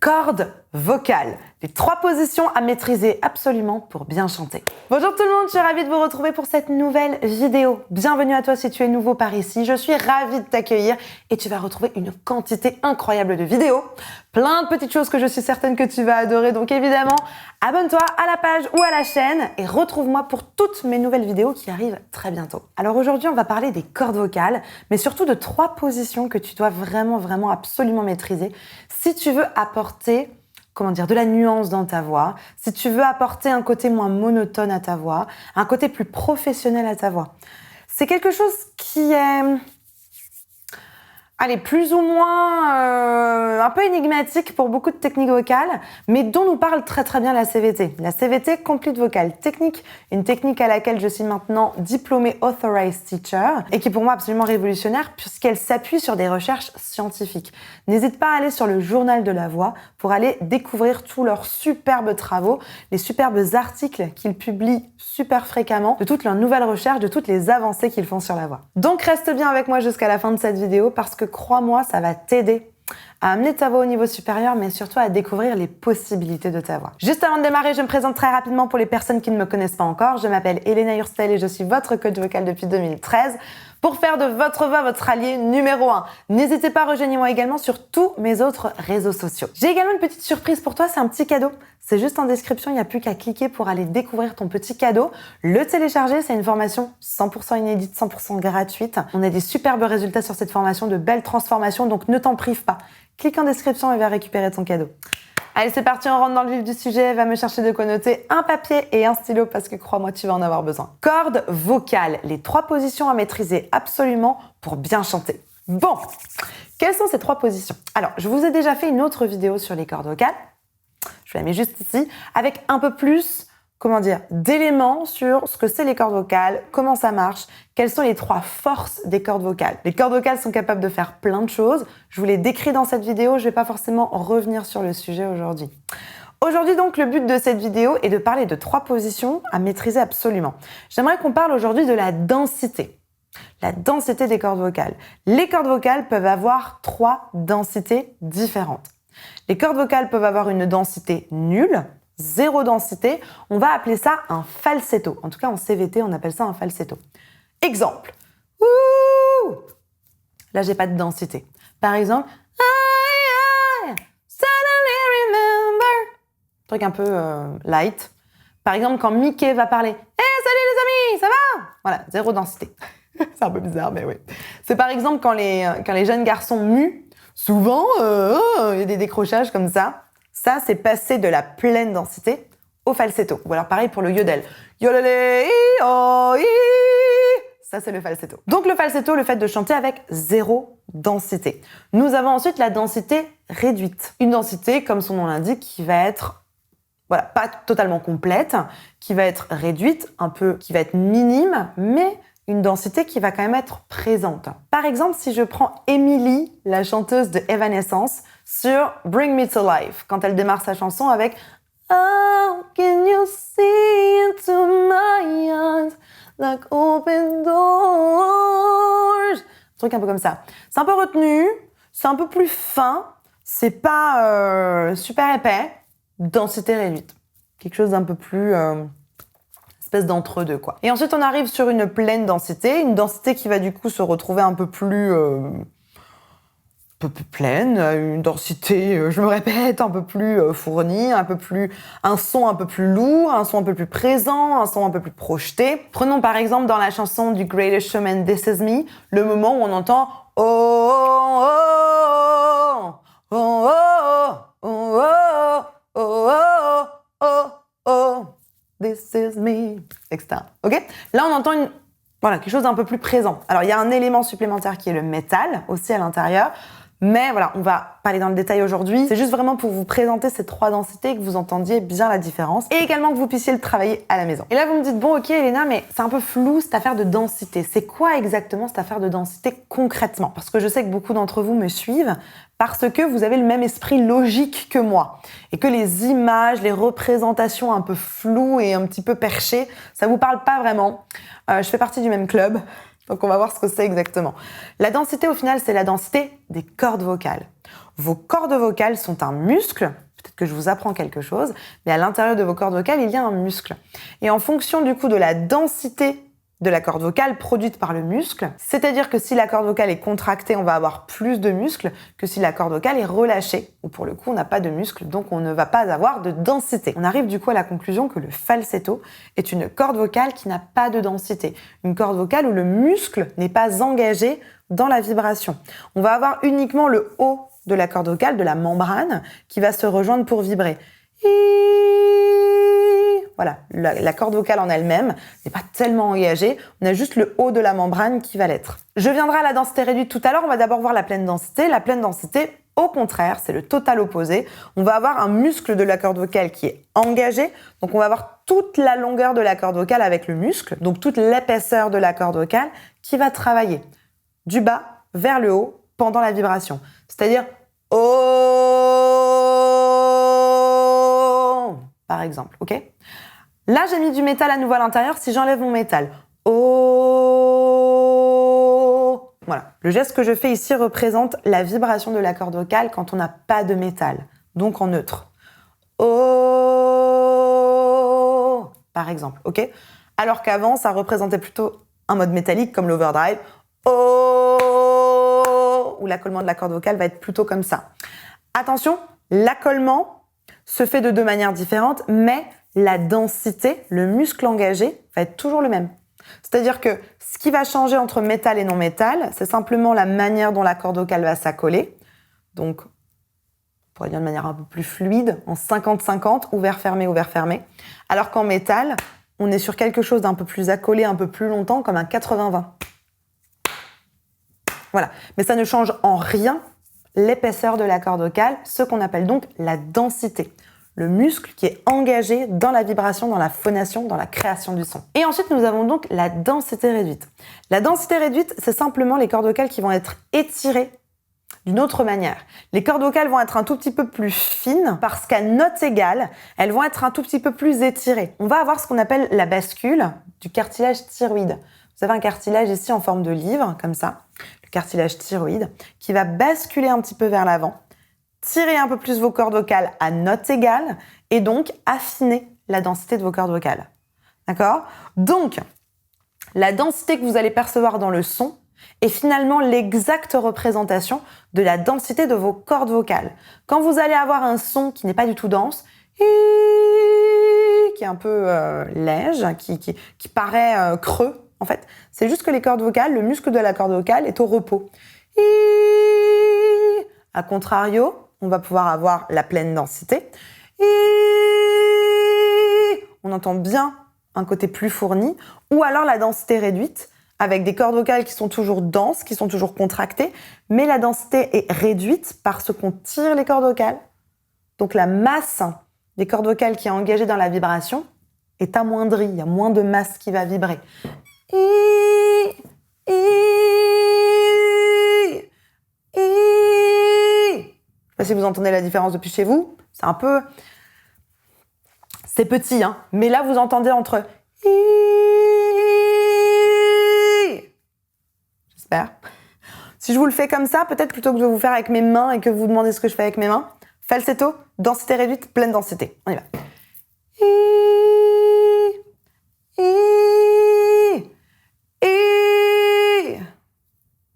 Cordes vocales, les 3 positions à maîtriser absolument pour bien chanter. Bonjour tout le monde, je suis ravie de vous retrouver pour cette nouvelle vidéo. Bienvenue à toi si tu es nouveau par ici, je suis ravie de t'accueillir et tu vas retrouver une quantité incroyable de vidéos, plein de petites choses que je suis certaine que tu vas adorer, donc évidemment, abonne-toi à la page ou à la chaîne et retrouve-moi pour toutes mes nouvelles vidéos qui arrivent très bientôt. Alors aujourd'hui, on va parler des cordes vocales, mais surtout de 3 positions que tu dois vraiment absolument maîtriser si tu veux apporter de la nuance dans ta voix, si tu veux apporter un côté moins monotone à ta voix, un côté plus professionnel à ta voix. C'est quelque chose qui est, plus ou moins un peu énigmatique pour beaucoup de techniques vocales, mais dont nous parle très bien la CVT. La CVT, Complete Vocal Technique, une technique à laquelle je suis maintenant diplômée Authorized Teacher, et qui est pour moi absolument révolutionnaire puisqu'elle s'appuie sur des recherches scientifiques. N'hésite pas à aller sur le Journal de la Voix pour aller découvrir tous leurs superbes travaux, les superbes articles qu'ils publient super fréquemment, de toutes leurs nouvelles recherches, de toutes les avancées qu'ils font sur la voix. Donc reste bien avec moi jusqu'à la fin de cette vidéo parce que crois-moi, ça va t'aider à amener ta voix au niveau supérieur, mais surtout à découvrir les possibilités de ta voix. Juste avant de démarrer, je me présente très rapidement pour les personnes qui ne me connaissent pas encore. Je m'appelle Elena Hurstel et je suis votre coach vocal depuis 2013 pour faire de votre voix votre allié numéro 1. N'hésitez pas, rejoignez-moi également sur tous mes autres réseaux sociaux. J'ai également une petite surprise pour toi, c'est un petit cadeau. C'est juste en description, il n'y a plus qu'à cliquer pour aller découvrir ton petit cadeau. Le télécharger, c'est une formation 100% inédite, 100% gratuite. On a des superbes résultats sur cette formation, de belles transformations, donc ne t'en prive pas. Clique en description et va récupérer ton cadeau. Allez, c'est parti, on rentre dans le vif du sujet. Va me chercher de quoi noter, un papier et un stylo parce que crois-moi, tu vas en avoir besoin. Cordes vocales, les 3 positions à maîtriser absolument pour bien chanter. Bon, quelles sont ces 3 positions? Alors, je vous ai déjà fait une autre vidéo sur les cordes vocales. Je la mets juste ici, avec un peu plus, d'éléments sur ce que c'est les cordes vocales, comment ça marche, quelles sont les 3 forces des cordes vocales. Les cordes vocales sont capables de faire plein de choses. Je vous les décris dans cette vidéo, je vais pas forcément revenir sur le sujet aujourd'hui. Aujourd'hui donc, le but de cette vidéo est de parler de 3 positions à maîtriser absolument. J'aimerais qu'on parle aujourd'hui de la densité. La densité des cordes vocales. Les cordes vocales peuvent avoir 3 densités différentes. Les cordes vocales peuvent avoir une densité nulle, 0 densité. On va appeler ça un falsetto. En tout cas, en CVT, on appelle ça un falsetto. Exemple. Ouh, là, j'ai pas de densité. Par exemple, I suddenly remember. Truc un peu light. Par exemple, quand Mickey va parler, hey, salut les amis, ça va? Voilà, 0 densité. C'est un peu bizarre, mais oui. C'est par exemple quand les jeunes garçons muent, souvent, il y a des décrochages comme ça. Ça, c'est passer de la pleine densité au falsetto. Ou alors pareil pour le yodel. Yodelé, oh, ça, c'est le falsetto. Donc le falsetto, le fait de chanter avec 0 densité. Nous avons ensuite la densité réduite. Une densité, comme son nom l'indique, qui va être pas totalement complète, qui va être réduite, qui va être minime, mais une densité qui va quand même être présente. Par exemple, si je prends Emily, la chanteuse de Evanescence, sur Bring Me to Life, quand elle démarre sa chanson avec How can you see into my eyes like open doors? Un truc un peu comme ça. C'est un peu retenu, c'est un peu plus fin, c'est pas super épais, densité réduite. Quelque chose d'un peu plus espèce d'entre-deux, quoi. Et ensuite, on arrive sur une pleine densité, une densité qui va du coup se retrouver un peu plus pleine, une densité, je me répète, un peu plus fournie, un son un peu plus lourd, un son un peu plus présent, un son un peu plus projeté. Prenons par exemple dans la chanson du Greatest Showman, This Is Me, le moment où on entend oh oh oh oh oh oh oh oh oh oh This is me, etc. Ok? Là, on entend quelque chose d'un peu plus présent. Alors, il y a un élément supplémentaire qui est le métal, aussi à l'intérieur. Mais voilà, on va pas aller dans le détail aujourd'hui. C'est juste vraiment pour vous présenter ces 3 densités et que vous entendiez bien la différence. Et également que vous puissiez le travailler à la maison. Et là, vous me dites, bon, ok, Elena, mais c'est un peu flou cette affaire de densité. C'est quoi exactement cette affaire de densité concrètement? Parce que je sais que beaucoup d'entre vous me suivent parce que vous avez le même esprit logique que moi. Et que les images, les représentations un peu floues et un petit peu perchées, ça vous parle pas vraiment. Je fais partie du même club. Donc, on va voir ce que c'est exactement. La densité, au final, c'est la densité des cordes vocales. Vos cordes vocales sont un muscle. Peut-être que je vous apprends quelque chose, mais à l'intérieur de vos cordes vocales, il y a un muscle. Et en fonction du coup de la densité de la corde vocale produite par le muscle, c'est-à-dire que si la corde vocale est contractée, on va avoir plus de muscles que si la corde vocale est relâchée, ou pour le coup, on n'a pas de muscle, donc on ne va pas avoir de densité. On arrive du coup à la conclusion que le falsetto est une corde vocale qui n'a pas de densité, une corde vocale où le muscle n'est pas engagé dans la vibration. On va avoir uniquement le haut de la corde vocale, de la membrane, qui va se rejoindre pour vibrer. Voilà, la corde vocale en elle-même n'est pas tellement engagée, on a juste le haut de la membrane qui va l'être. Je viendrai à la densité réduite tout à l'heure, on va d'abord voir la pleine densité. La pleine densité, au contraire, c'est le total opposé. On va avoir un muscle de la corde vocale qui est engagé, donc on va avoir toute la longueur de la corde vocale avec le muscle, donc toute l'épaisseur de la corde vocale qui va travailler du bas vers le haut pendant la vibration. C'est-à-dire oh, par exemple, ok ? Là, j'ai mis du métal à nouveau à l'intérieur. Si j'enlève mon métal, oh, voilà. Le geste que je fais ici représente la vibration de la corde vocale quand on n'a pas de métal, donc en neutre. Oh, par exemple, ok ? Alors qu'avant, ça représentait plutôt un mode métallique comme l'overdrive. Oh, où l'accollement de la corde vocale va être plutôt comme ça. Attention, l'accollement se fait de deux manières différentes, mais la densité, le muscle engagé, va être toujours le même. C'est-à-dire que ce qui va changer entre métal et non métal, c'est simplement la manière dont la corde vocale va s'accoler. Donc, on pourrait dire de manière un peu plus fluide, en 50-50, ouvert-fermé, ouvert-fermé. Alors qu'en métal, on est sur quelque chose d'un peu plus accolé, un peu plus longtemps, comme un 80-20. Voilà. Mais ça ne change en rien l'épaisseur de la corde vocale, ce qu'on appelle donc la densité. Le muscle qui est engagé dans la vibration, dans la phonation, dans la création du son. Et ensuite, nous avons donc la densité réduite. La densité réduite, c'est simplement les cordes vocales qui vont être étirées d'une autre manière. Les cordes vocales vont être un tout petit peu plus fines parce qu'à note égale, elles vont être un tout petit peu plus étirées. On va avoir ce qu'on appelle la bascule du cartilage thyroïde. Vous avez un cartilage ici en forme de livre, comme ça, le cartilage thyroïde, qui va basculer un petit peu vers l'avant, tirer un peu plus vos cordes vocales à note égale et donc affiner la densité de vos cordes vocales. D'accord ? Donc, la densité que vous allez percevoir dans le son est finalement l'exacte représentation de la densité de vos cordes vocales. Quand vous allez avoir un son qui n'est pas du tout dense, qui est un peu léger, qui paraît creux, en fait, c'est juste que les cordes vocales, le muscle de la corde vocale est au repos. A contrario, on va pouvoir avoir la pleine densité. On entend bien un côté plus fourni, ou alors la densité réduite, avec des cordes vocales qui sont toujours denses, qui sont toujours contractées, mais la densité est réduite parce qu'on tire les cordes vocales. Donc la masse des cordes vocales qui est engagée dans la vibration est amoindrie, il y a moins de masse qui va vibrer. Je sais pas si vous entendez la différence depuis chez vous. C'est un peu... C'est petit, hein. Mais là, vous entendez entre... J'espère. Si je vous le fais comme ça, peut-être plutôt que de vous faire avec mes mains et que vous demandez ce que je fais avec mes mains. Falsetto, densité réduite, pleine densité. On y va.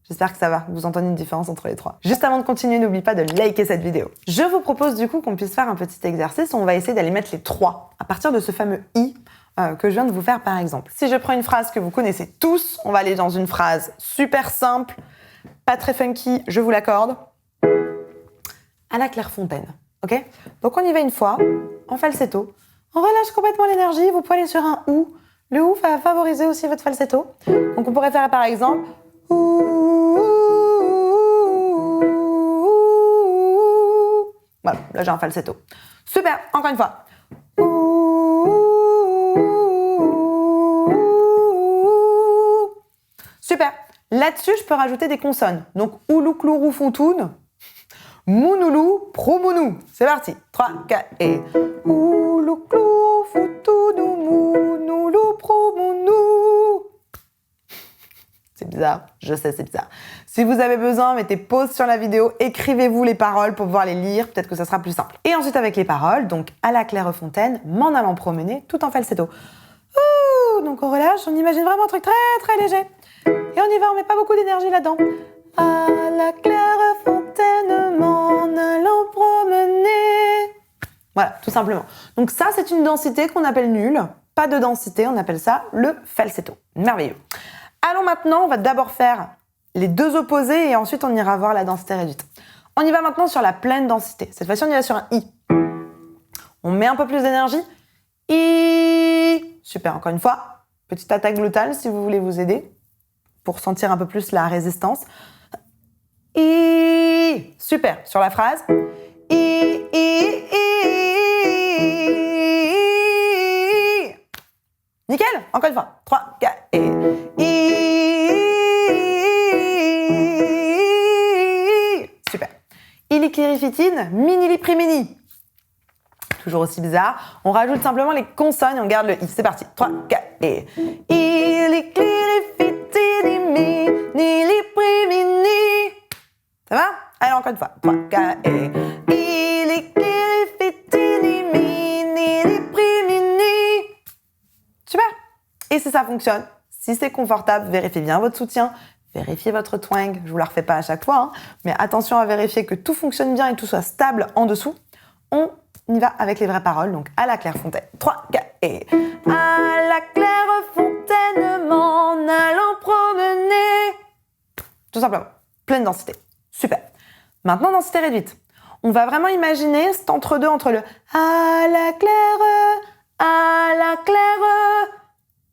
J'espère que ça va, vous entendez une différence entre les trois. Juste avant de continuer, n'oublie pas de liker cette vidéo. Je vous propose du coup qu'on puisse faire un petit exercice où on va essayer d'aller mettre les trois à partir de ce fameux « i » que je viens de vous faire par exemple. Si je prends une phrase que vous connaissez tous, on va aller dans une phrase super simple, pas très funky, je vous l'accorde, à la Clairefontaine, ok ? Donc on y va une fois, en falsetto, on relâche complètement l'énergie, vous pouvez aller sur un « ou ». Le « ou » va favoriser aussi votre falsetto. Donc on pourrait faire par exemple voilà, là j'ai un falsetto. Super, encore une fois. Super. Là-dessus, je peux rajouter des consonnes. Donc, oulou, clourou, fontoun, mounoulou, promounou. C'est parti. 3, 4 et... Oulou, clourou, fontounou, mounoulou, promounou. C'est bizarre. bizarre. Je sais, c'est bizarre. Si vous avez besoin, mettez pause sur la vidéo, écrivez-vous les paroles pour pouvoir les lire. Peut-être que ça sera plus simple. Et ensuite, avec les paroles, donc à la Clairefontaine, m'en allant promener, tout en falsetto. Ouh, donc on relâche, on imagine vraiment un truc très très léger. Et on y va, on met pas beaucoup d'énergie là-dedans. À la Clairefontaine, m'en allant promener. Voilà, tout simplement. Donc ça, c'est une densité qu'on appelle nulle. Pas de densité, on appelle ça le falsetto. Merveilleux. Allons maintenant, on va d'abord faire les deux opposés et ensuite on ira voir la densité réduite. On y va maintenant sur la pleine densité. Cette fois-ci, on y va sur un I. On met un peu plus d'énergie. I. Super, encore une fois. Petite attaque glottale si vous voulez vous aider pour sentir un peu plus la résistance. I. Super, sur la phrase. I. Nickel, encore une fois. 3, 4, et... Super. Iliclirifitine, miniliprimini. Toujours aussi bizarre. On rajoute simplement les consonnes et on garde le I. C'est parti. 3, 4, et... Iliclirifitine, miniliprimini. Ça va? Allez, encore une fois. 3, 4, et... Super. Et si ça fonctionne, si c'est confortable, vérifiez bien votre soutien, vérifiez votre twang. Je vous la refais pas à chaque fois, hein, mais attention à vérifier que tout fonctionne bien et tout soit stable en dessous. On y va avec les vraies paroles, donc à la Clairefontaine. 3, 4 et... À la Clairefontaine, m'en allant promener. Tout simplement. Pleine densité. Super. Maintenant, densité réduite. On va vraiment imaginer cet entre-deux entre le à la claire, à la claire.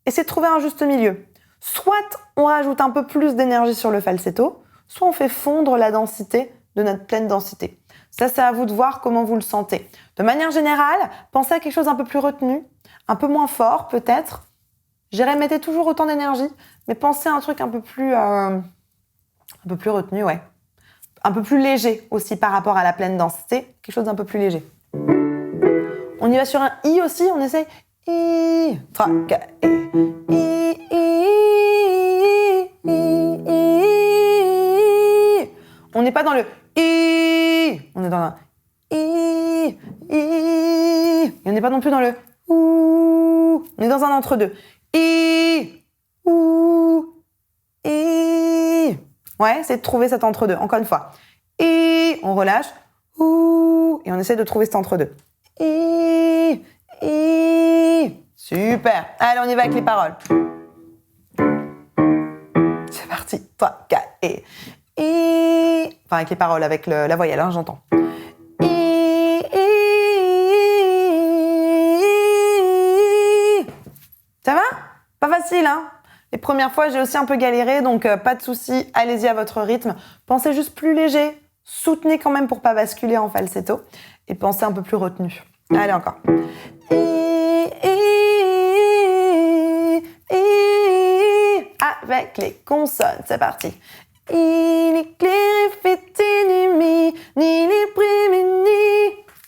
Essayez de trouver un juste milieu. Soit on rajoute un peu plus d'énergie sur le falsetto, soit on fait fondre la densité de notre pleine densité. Ça, c'est à vous de voir comment vous le sentez. De manière générale, pensez à quelque chose un peu plus retenu, un peu moins fort peut-être. Je dirais, mettez toujours autant d'énergie, mais pensez à un truc un peu plus retenu, ouais. Un peu plus léger aussi par rapport à la pleine densité, quelque chose d'un peu plus léger. On y va sur un I aussi, on essaye I, 3, 4, I, I. On n'est pas dans le I, on est dans un I, et on n'est pas non plus dans le OU, on est dans un entre-deux. I, OU, I. Ouais, c'est de trouver cet entre-deux. Encore une fois. Et on relâche. Ouh, et on essaie de trouver cet entre-deux. Et super. Allez, on y va avec les paroles. C'est parti. 3, 4 et... Enfin, avec les paroles, avec la voyelle, hein, j'entends. Ça va? Pas facile, hein? Les premières fois, j'ai aussi un peu galéré, donc pas de souci, allez-y à votre rythme. Pensez juste plus léger, soutenez quand même pour pas basculer en falsetto, et pensez un peu plus retenu. Allez, encore. Avec les consonnes, c'est parti.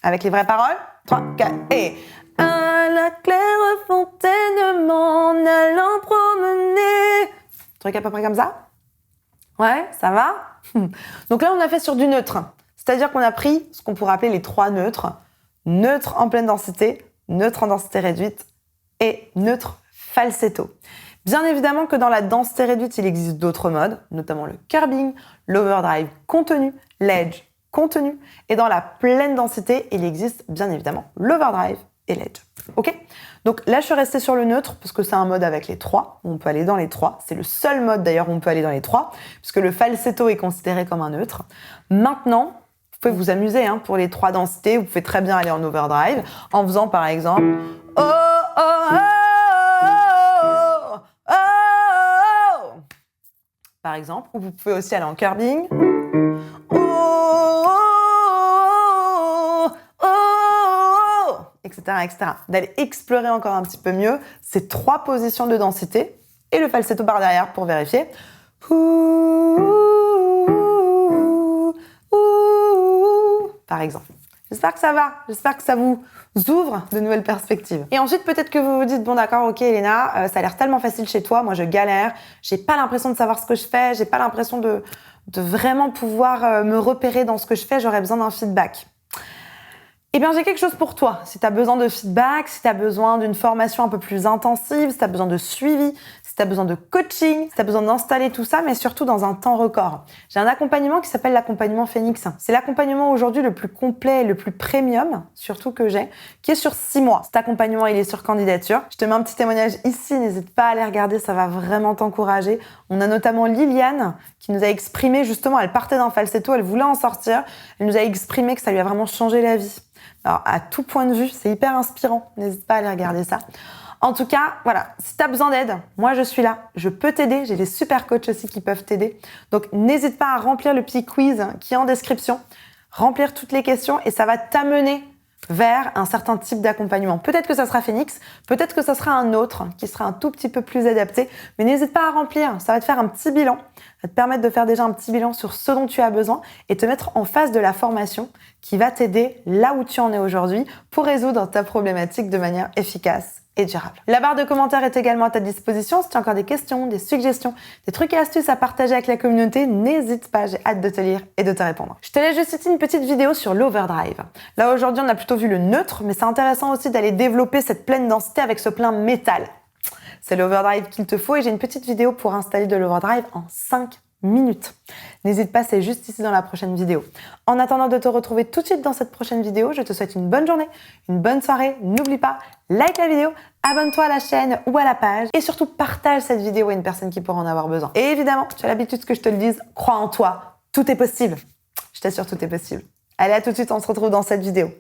Avec les vraies paroles. 3, 4, et... À la Clairefontaine, m'en allant promener. Truc à peu près comme ça? Ouais, ça va? Donc là, on a fait sur du neutre. C'est-à-dire qu'on a pris ce qu'on pourrait appeler les 3 neutres. Neutre en pleine densité, neutre en densité réduite et neutre falsetto. Bien évidemment que dans la densité réduite, il existe d'autres modes, notamment le curbing, l'overdrive contenu, l'edge contenu. Et dans la pleine densité, il existe bien évidemment l'overdrive et l'edge. Ok? Donc là, je suis restée sur le neutre parce que c'est un mode avec les 3. On peut aller dans les 3. C'est le seul mode d'ailleurs où on peut aller dans les 3 puisque le falsetto est considéré comme un neutre. Maintenant, vous pouvez vous amuser hein, pour les 3 densités. Vous pouvez très bien aller en overdrive en faisant par exemple oh, oh, oh, oh, oh, oh. Par exemple, ou vous pouvez aussi aller en curbing. Etc., etc. D'aller explorer encore un petit peu mieux ces 3 positions de densité et le falsetto par derrière pour vérifier. Par exemple. J'espère que ça va. J'espère que ça vous ouvre de nouvelles perspectives. Et ensuite, peut-être que vous vous dites, bon d'accord, ok Elena, ça a l'air tellement facile chez toi, moi je galère, j'ai pas l'impression de savoir ce que je fais, j'ai pas l'impression de vraiment pouvoir me repérer dans ce que je fais, j'aurais besoin d'un feedback. Eh bien, j'ai quelque chose pour toi. Si tu as besoin de feedback, si tu as besoin d'une formation un peu plus intensive, si tu as besoin de suivi, si tu as besoin de coaching, si tu as besoin d'installer tout ça, mais surtout dans un temps record. J'ai un accompagnement qui s'appelle l'accompagnement Phoenix. C'est l'accompagnement aujourd'hui le plus complet et le plus premium, surtout que j'ai, qui est sur 6 mois. Cet accompagnement, il est sur candidature. Je te mets un petit témoignage ici, n'hésite pas à aller regarder, ça va vraiment t'encourager. On a notamment Liliane qui nous a exprimé justement, elle partait d'un falsetto, elle voulait en sortir, elle nous a exprimé que ça lui a vraiment changé la vie. Alors, à tout point de vue, c'est hyper inspirant. N'hésite pas à aller regarder ça. En tout cas, voilà, si tu as besoin d'aide, moi je suis là, je peux t'aider. J'ai des super coachs aussi qui peuvent t'aider. Donc, n'hésite pas à remplir le petit quiz qui est en description, remplir toutes les questions et ça va t'amener vers un certain type d'accompagnement. Peut-être que ça sera Phoenix, peut-être que ça sera un autre qui sera un tout petit peu plus adapté, mais n'hésite pas à remplir. Ça va te faire un petit bilan, ça va te permettre de faire déjà un petit bilan sur ce dont tu as besoin et te mettre en face de la formation qui va t'aider là où tu en es aujourd'hui pour résoudre ta problématique de manière efficace et durable. La barre de commentaires est également à ta disposition. Si tu as encore des questions, des suggestions, des trucs et astuces à partager avec la communauté, n'hésite pas, j'ai hâte de te lire et de te répondre. Je te laisse juste ici une petite vidéo sur l'overdrive. Là aujourd'hui on a plutôt vu le neutre, mais c'est intéressant aussi d'aller développer cette pleine densité avec ce plein métal. C'est l'overdrive qu'il te faut et j'ai une petite vidéo pour installer de l'overdrive en 5 minutes. N'hésite pas, c'est juste ici dans la prochaine vidéo. En attendant de te retrouver tout de suite dans cette prochaine vidéo, je te souhaite une bonne journée, une bonne soirée. N'oublie pas, like la vidéo, abonne-toi à la chaîne ou à la page et surtout partage cette vidéo à une personne qui pourra en avoir besoin. Et évidemment, tu as l'habitude que je te le dise, crois en toi, tout est possible. Je t'assure, tout est possible. Allez, à tout de suite, on se retrouve dans cette vidéo.